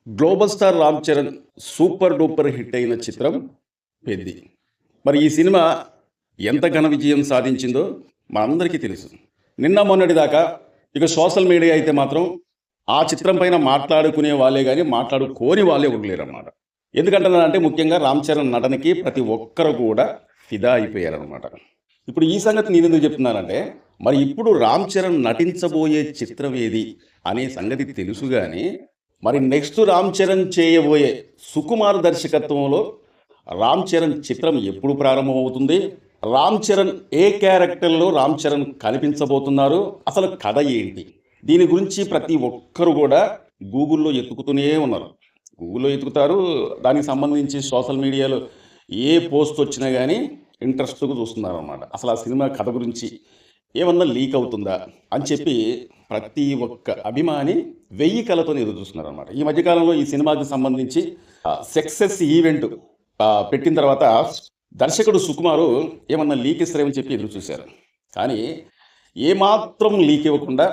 Global star Ram Charan super duper hit అయిన చిత్రం 'పెద్ది'. మరి ఈ సినిమా ఎంత ఘన విజయం సాధించిందో మనందరికీ తెలుసు. నిన్న మొన్నటి దాకా ఇక సోషల్ మీడియా అయితే మాత్రం ఆ చిత్రం పైన మాట్లాడుకునే వాళ్ళే గానీ మాట్లాడుకోని వాళ్ళే ఉండలేరన్నమాట. ఎందుకంటున్నానంటే ముఖ్యంగా రామ్ చరణ్ నటనకి ప్రతి ఒక్కరు కూడా ఫిదా అయిపోయారనమాట. ఇప్పుడు ఈ సంగతి నేనెందుకు చెప్తున్నానంటే, మరి ఇప్పుడు రామ్ చరణ్ నటించబోయే చిత్రం ఏది అనే సంగతి తెలుసు గానీ, మరి నెక్స్ట్ రామ్ చరణ్ చేయబోయే సుకుమార్ దర్శకత్వంలో రామ్ చరణ్ చిత్రం ఎప్పుడు ప్రారంభమవుతుంది? రామ్ చరణ్ ఏ క్యారెక్టర్లో రామ్ చరణ్ కనిపించబోతున్నారు? అసలు కథ ఏంటి? దీని గురించి ప్రతి ఒక్కరు కూడా గూగుల్లో ఎతుకుతూనే ఉన్నారు. గూగుల్లో ఎతుకుతారు. దానికి సంబంధించి సోషల్ మీడియాలో ఏ పోస్ట్ వచ్చినా కానీ ఇంట్రెస్ట్గా చూస్తున్నారన్నమాట. అసలు ఆ సినిమా కథ గురించి ఏమన్నా లీక్ అవుతుందా అని చెప్పి ప్రతి ఒక్క అభిమాని 1000 కళ్ళతో ఎదురు చూస్తున్నారన్నమాట. ఈ మధ్యకాలంలో ఈ సినిమాకి సంబంధించి సక్సెస్ ఈవెంట్ పెట్టిన తర్వాత దర్శకుడు సుకుమారు ఏమన్నా లీక్ ఇస్తారేమని చెప్పి ఎదురు చూశారు. కానీ ఏమాత్రం లీక్ ఇవ్వకుండా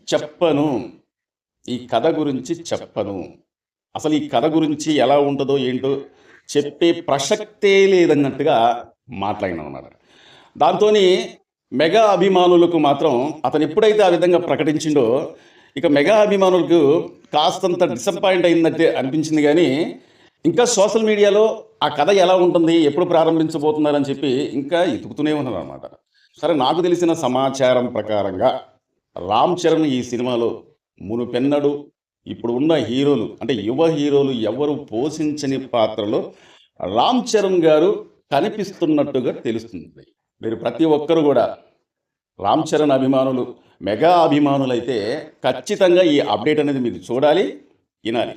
చెప్పను, ఈ కథ గురించి చెప్పను, అసలు ఈ కథ గురించి ఎలా ఉంటుందో ఏంటో చెప్పే ప్రసక్తే లేదన్నట్టుగా మాట్లాడినాం అన్నమాట. దాంతోని మెగా అభిమానులకు మాత్రం అతను ఎప్పుడైతే ఆ విధంగా ప్రకటించిండో ఇక మెగా అభిమానులకు కాస్తంత డిసప్పాయింట్ అయిందంటే అనిపించింది. కానీ ఇంకా సోషల్ మీడియాలో ఆ కథ ఎలా ఉంటుంది, ఎప్పుడు ప్రారంభించబోతున్నారని చెప్పి ఇంకా ఎతుకుతూనే ఉన్నారు అన్నమాట. సరే, నాకు తెలిసిన సమాచారం ప్రకారంగా రామ్ చరణ్ ఈ సినిమాలో మునుపెన్నడు ఇప్పుడు ఉన్న హీరోలు అంటే యువ హీరోలు ఎవరు పోషించని పాత్రలో రామ్ చరణ్ గారు కనిపిస్తున్నట్టుగా తెలుస్తుంది. మీరు ప్రతి ఒక్కరు కూడా రామ్ చరణ్ అభిమానులు, మెగా అభిమానులు అయితే ఖచ్చితంగా ఈ అప్డేట్ అనేది మీరు చూడాలి, వినాలి.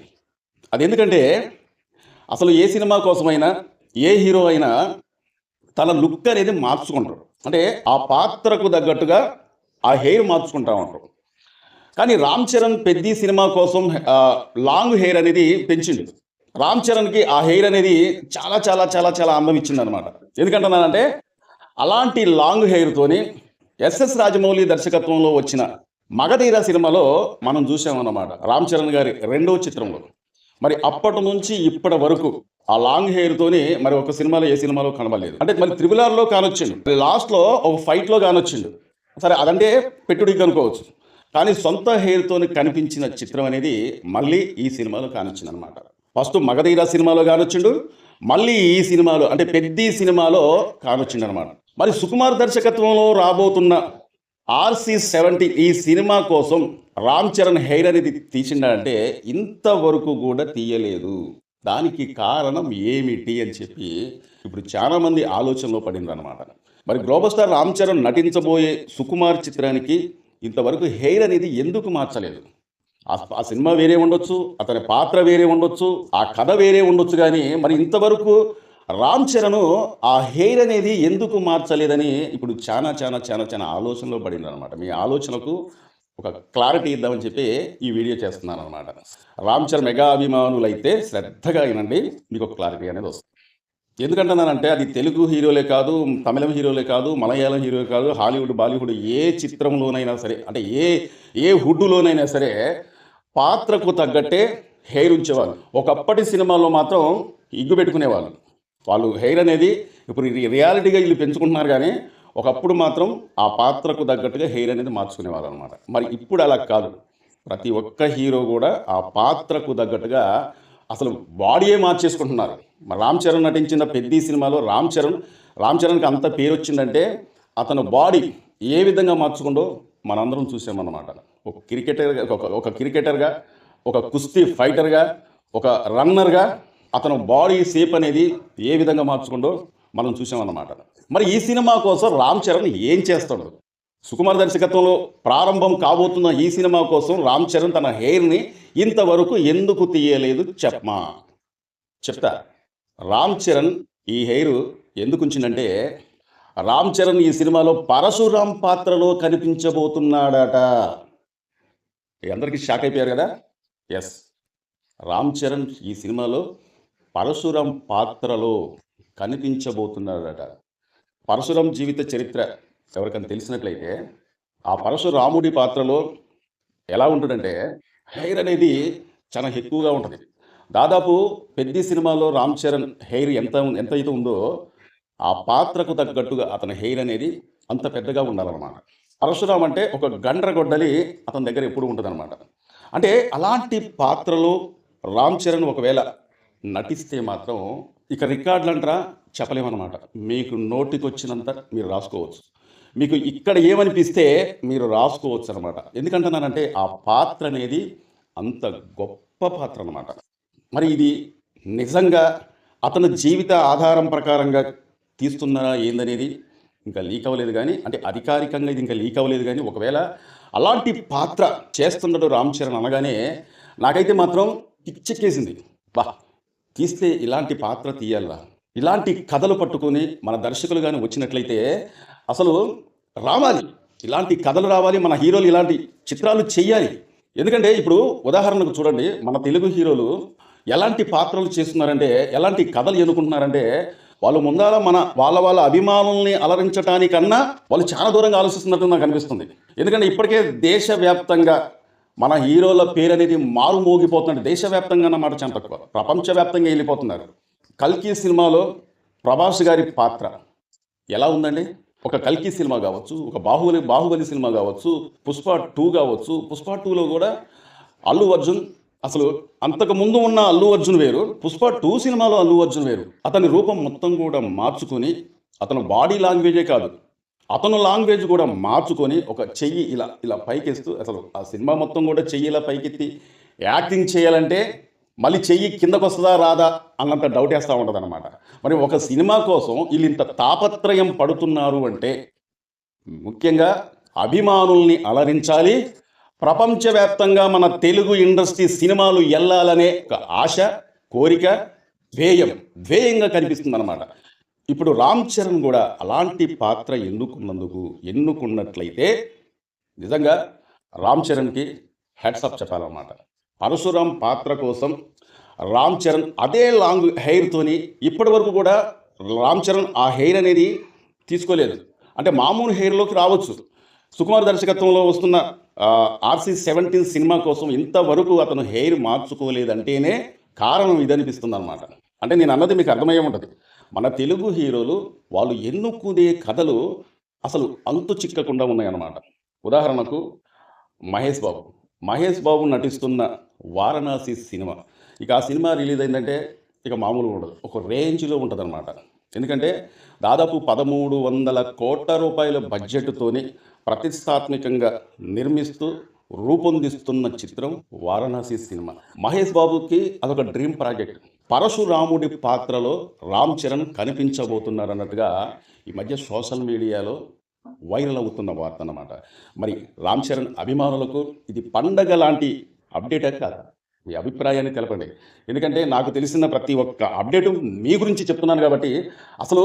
అది ఎందుకంటే అసలు ఏ సినిమా కోసమైనా ఏ హీరో అయినా తన లుక్ అనేది మార్చుకుంటారు. అంటే ఆ పాత్రకు తగ్గట్టుగా ఆ హెయిర్ మార్చుకుంటా ఉంటారు. కానీ రామ్ చరణ్ 'పెద్ది' సినిమా కోసం లాంగ్ హెయిర్ అనేది పెంచిండు. రామ్ చరణ్కి ఆ హెయిర్ అనేది చాలా చాలా చాలా చాలా అందం ఇచ్చింది అనమాట. ఎందుకంటున్నానంటే అలాంటి లాంగ్ హెయిర్తోని ఎస్ఎస్ రాజమౌళి దర్శకత్వంలో వచ్చిన 'మగధీర' సినిమాలో మనం చూసామన్నమాట. రామ్ చరణ్ గారి రెండవ చిత్రంలో. మరి అప్పటి నుంచి ఇప్పటి వరకు ఆ లాంగ్ హెయిర్తోని మరి ఒక సినిమాలో ఏ సినిమాలో కనబడలేదు. అంటే మరి 'త్రిబుల్-ఆర్'లో కానొచ్చిండు, లాస్ట్లో ఒక ఫైట్లో కానొచ్చిండు. సరే, అదంటే పెట్టుడికి అనుకోవచ్చు. కానీ సొంత హెయిర్తోని కనిపించిన చిత్రం అనేది మళ్ళీ ఈ సినిమాలో కానొచ్చింది అనమాట. ఫస్ట్ 'మగధీర' సినిమాలో కానొచ్చిండు, మళ్ళీ ఈ సినిమాలో అంటే 'పెద్ది' సినిమాలో కానొచ్చిండు అనమాట. మరి సుకుమార్ దర్శకత్వంలో రాబోతున్న RC-70 ఈ సినిమా కోసం రామ్ చరణ్ హెయిర్ అనేది తీసిండంటే ఇంతవరకు కూడా తీయలేదు. దానికి కారణం ఏమిటి అని చెప్పి ఇప్పుడు చాలామంది ఆలోచనలో పడిందనమాట. మరి గ్లోబల్ స్టార్ రామ్ చరణ్ నటించబోయే సుకుమార్ చిత్రానికి ఇంతవరకు హెయిర్ అనేది ఎందుకు మార్చలేదు? ఆ సినిమా వేరే ఉండొచ్చు, అతని పాత్ర వేరే ఉండొచ్చు, ఆ కథ వేరే ఉండొచ్చు. కానీ మరి ఇంతవరకు రామ్ చరణ్ ఆ హెయిర్ అనేది ఎందుకు మార్చలేదని ఇప్పుడు చాలా చాలా చాలా చాలా ఆలోచనలో పడింది అనమాట. మీ ఆలోచనకు ఒక క్లారిటీ ఇద్దామని చెప్పి ఈ వీడియో చేస్తున్నాను అనమాట. రామ్ చరణ్ మెగా అభిమానులు అయితే శ్రద్ధగా వినండి, మీకు ఒక క్లారిటీ అనేది వస్తుంది. ఎందుకంటున్నానంటే అది తెలుగు హీరోలే కాదు, తమిళం హీరోలే కాదు, మలయాళం హీరోలే కాదు, హాలీవుడ్, బాలీవుడ్ ఏ చిత్రంలోనైనా సరే, అంటే ఏ హుడ్డులోనైనా సరే పాత్రకు తగ్గట్టే హెయిర్ ఉంచేవాళ్ళు. ఒకప్పటి సినిమాల్లో మాత్రం ఇగ్గు పెట్టుకునేవాళ్ళు. వాళ్ళు హెయిర్ అనేది ఇప్పుడు రియాలిటీగా వీళ్ళు పెంచుకుంటున్నారు. కానీ ఒకప్పుడు మాత్రం ఆ పాత్రకు తగ్గట్టుగా హెయిర్ అనేది మార్చుకునేవాళ్ళు అనమాట. మరి ఇప్పుడు అలా కాదు. ప్రతి ఒక్క హీరో కూడా ఆ పాత్రకు తగ్గట్టుగా అసలు బాడీయే మార్చేసుకుంటున్నారు. మరి రామ్ చరణ్ నటించిన 'పెద్ది' సినిమాలో రామ్ చరణ్కి అంత పేరు వచ్చిందంటే అతను బాడీ ఏ విధంగా మార్చుకుండో మనందరం చూసామన్నమాట. ఒక క్రికెటర్గా, ఒక కుస్తీ ఫైటర్గా, ఒక రన్నర్గా అతను బాడీ షేప్ అనేది ఏ విధంగా మార్చుకుండో మనం చూసామన్నమాట. మరి ఈ సినిమా కోసం రామ్ చరణ్ ఏం చేస్తాడు? సుకుమార్ దర్శకత్వంలో ప్రారంభం కాబోతున్న ఈ సినిమా కోసం రామ్ చరణ్ తన హెయిర్ని ఇంతవరకు ఎందుకు తీయలేదు చెప్తా. రామ్ చరణ్ ఈ హెయిర్ ఎందుకు ఉంచిందంటే, రామ్ చరణ్ ఈ సినిమాలో పరశురాం పాత్రలో కనిపించబోతున్నాడట. అందరికీ షాక్ అయిపోయారు కదా. ఎస్, రామ్ చరణ్ ఈ సినిమాలో పరశురాం పాత్రలో కనిపించబోతున్నాడట. పరశురాం జీవిత చరిత్ర ఎవరికైనా తెలిసినట్లయితే ఆ పరశురాముడి పాత్రలో ఎలా ఉంటుందంటే హెయిర్ అనేది చాలా ఎక్కువగా ఉంటుంది. దాదాపు పెద్ది సినిమాలో రామ్ చరణ్ హెయిర్ ఎంతైతే ఉందో ఆ పాత్రకు తగ్గట్టుగా అతని హెయిర్ అనేది అంత పెద్దగా ఉండాలన్నమాట. పరశురామ్ అంటే ఒక గండ్రగొడ్డలి అతని దగ్గర ఎప్పుడు ఉంటుందన్నమాట. అంటే అలాంటి పాత్రలో రామ్ చరణ్ ఒకవేళ నటిస్తే మాత్రం ఇక రికార్డులంటారా చెప్పలేమన్నమాట. మీకు నోటికొచ్చినంత మీరు రాసుకోవచ్చు. మీకు ఇక్కడ ఏమనిపిస్తే మీరు రాసుకోవచ్చు అనమాట. ఎందుకంటున్నానంటే ఆ పాత్ర అనేది అంత గొప్ప పాత్ర అనమాట. మరి ఇది నిజంగా అతని జీవిత ఆధారం ప్రకారంగా తీస్తున్నారా ఏందనేది ఇంకా లీక్ అవ్వలేదు కానీ, అంటే అధికారికంగా ఇది ఇంకా లీక్ అవ్వలేదు కానీ, ఒకవేళ అలాంటి పాత్ర చేస్తున్నాడు రామ్ చరణ్ అనగానే నాకైతే మాత్రం పిచ్చెక్కేసింది. బా, తీస్తే ఇలాంటి పాత్ర తీయాలా, ఇలాంటి కథలు పట్టుకొని మన దర్శకులు కానీ వచ్చినట్లయితే అసలు రావాలి, ఇలాంటి కథలు రావాలి, మన హీరోలు ఇలాంటి చిత్రాలు చెయ్యాలి. ఎందుకంటే ఇప్పుడు ఉదాహరణకు చూడండి, మన తెలుగు హీరోలు ఎలాంటి పాత్రలు చేస్తున్నారంటే, ఎలాంటి కథలు ఎన్నుకుంటున్నారంటే, వాళ్ళు ముందాల వాళ్ళ అభిమానుల్ని అలరించడానికన్నా వాళ్ళు చాలా దూరంగా ఆలోచిస్తున్నట్టు నాకు అనిపిస్తుంది. ఎందుకంటే ఇప్పటికే దేశవ్యాప్తంగా మన హీరోల పేరు అనేది మారుమోగిపోతున్నాడు. దేశవ్యాప్తంగా అన్నమాట చాలా తక్కువ, ప్రపంచవ్యాప్తంగా వెళ్ళిపోతున్నారు. కల్కి సినిమాలో ప్రభాస్ గారి పాత్ర ఎలా ఉందండి? ఒక కల్కి సినిమా కావచ్చు, ఒక బాహుబలి సినిమా కావచ్చు, పుష్ప 2 కావచ్చు. పుష్ప 2లో కూడా అల్లు అర్జున్, అసలు అంతకు ముందు ఉన్న అల్లు అర్జున్ వేరు, పుష్ప 2 సినిమాలో అల్లు అర్జున్ వేరు. అతని రూపం మొత్తం కూడా మార్చుకొని, అతను బాడీ లాంగ్వేజే కాదు, అతను లాంగ్వేజ్ కూడా మార్చుకొని ఒక చెయ్యి ఇలా ఇలా పైకెస్తూ, అసలు ఆ సినిమా మొత్తం కూడా చెయ్యి ఇలా పైకెత్తి యాక్టింగ్ చేయాలంటే మళ్ళీ చెయ్యి కిందకు వస్తుందా రాదా అన్నంత డౌట్ వేస్తూ ఉంటుంది అనమాట. మరి ఒక సినిమా కోసం వీళ్ళు ఇంత తాపత్రయం పడుతున్నారు అంటే ముఖ్యంగా అభిమానుల్ని అలరించాలి, ప్రపంచవ్యాప్తంగా మన తెలుగు ఇండస్ట్రీ సినిమాలు వెళ్ళాలనే ఒక ఆశ, కోరిక, ధ్యేయంగా కనిపిస్తుంది అనమాట. ఇప్పుడు రామ్ చరణ్ కూడా అలాంటి పాత్ర ఎన్నుకున్నట్లయితే నిజంగా రామ్ చరణ్కి హ్యాట్సాప్ చెప్పాలన్నమాట. పరశురామ్ పాత్ర కోసం రామ్ చరణ్ అదే లాంగ్ హెయిర్తోని ఇప్పటి వరకు కూడా రామ్ చరణ్ ఆ హెయిర్ అనేది తీసుకోలేదు. అంటే మామూలు హెయిర్లోకి రావచ్చు. సుకుమార్ దర్శకత్వంలో వస్తున్న RC-17 సినిమా కోసం ఇంతవరకు అతను హెయిర్ మార్చుకోలేదంటేనే కారణం ఇదనిపిస్తుంది అనమాట. అంటే నేను అన్నది మీకు అర్థమయ్యే ఉంటుంది. మన తెలుగు హీరోలు వాళ్ళు ఎన్నుకునే కథలు అసలు అంతు చిక్కకుండా ఉన్నాయన్నమాట. ఉదాహరణకు మహేష్ బాబు నటిస్తున్న వారణాసి సినిమా, ఇక ఆ సినిమా రిలీజ్ అయిందంటే ఇక మామూలుగా ఉండదు, ఒక రేంజ్లో ఉంటుంది అనమాట. ఎందుకంటే దాదాపు 1300 కోట్ల రూపాయల బడ్జెట్తోని ప్రతిష్టాత్మకంగా నిర్మిస్తూ రూపొందిస్తున్న చిత్రం వారణాసి సినిమా. మహేష్ బాబుకి అదొక డ్రీమ్ ప్రాజెక్ట్. పరశురాముడి పాత్రలో రామ్ చరణ్ కనిపించబోతున్నారు అన్నట్టుగా ఈ మధ్య సోషల్ మీడియాలో వైరల్ అవుతున్న వార్త అన్నమాట. మరి రామ్ చరణ్ అభిమానులకు ఇది పండగ లాంటి అప్డేటే కాదు? మీ అభిప్రాయాన్ని తెలపండి. ఎందుకంటే నాకు తెలిసిన ప్రతి ఒక్క అప్డేటు మీ గురించి చెప్తున్నాను కాబట్టి, అసలు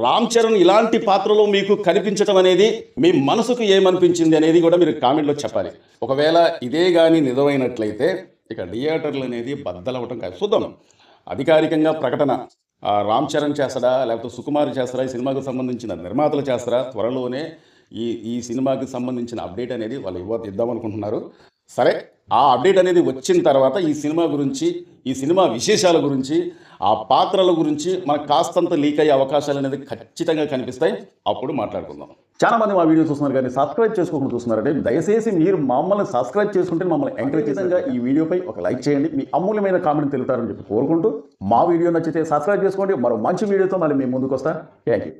రామ్ చరణ్ ఇలాంటి పాత్రలో మీకు కనిపించడం అనేది మీ మనసుకు ఏమనిపించింది అనేది కూడా మీరు కామెంట్లో చెప్పాలి. ఒకవేళ ఇదే కానీ నిజమైనట్లయితే ఇక థియేటర్లు అనేది బద్దలవటం కాదు. చూద్దాం, అధికారికంగా ప్రకటన రామ్ చరణ్ చేస్తాడా లేకపోతే సుకుమార్ చేస్తారా, ఈ సినిమాకు సంబంధించిన నిర్మాతలు చేస్తారా, త్వరలోనే ఈ సినిమాకి సంబంధించిన అప్డేట్ అనేది వాళ్ళు ఇద్దామనుకుంటున్నారు. సరే, ఆ అప్డేట్ అనేది వచ్చిన తర్వాత ఈ సినిమా గురించి, ఈ సినిమా విశేషాల గురించి, ఆ పాత్రల గురించి మనకు కాస్తంత లీక్ అయ్యే అవకాశాలు అనేది ఖచ్చితంగా కనిపిస్తాయి. అప్పుడు మాట్లాడుకుందాం. చాలా మంది మా వీడియో చూస్తున్నారు కానీ సబ్స్క్రైబ్ చేసుకోకుండా చూస్తున్నారంటే దయచేసి మీరు మమ్మల్ని సబ్స్క్రైబ్ చేసుకుంటే మమ్మల్ని ఎంకరేజ్ చేసేందుగా ఈ వీడియోపై ఒక లైక్ చేయండి. మీ అమూల్యమైన కామెంట్ తెలుపుతారని చెప్పి కోరుకుంటూ, మా వీడియో నచ్చితే సబ్స్క్రైబ్ చేసుకోండి. మరో మంచి వీడియోతో మళ్ళీ మేము ముందుకు వస్తాం. Thank you.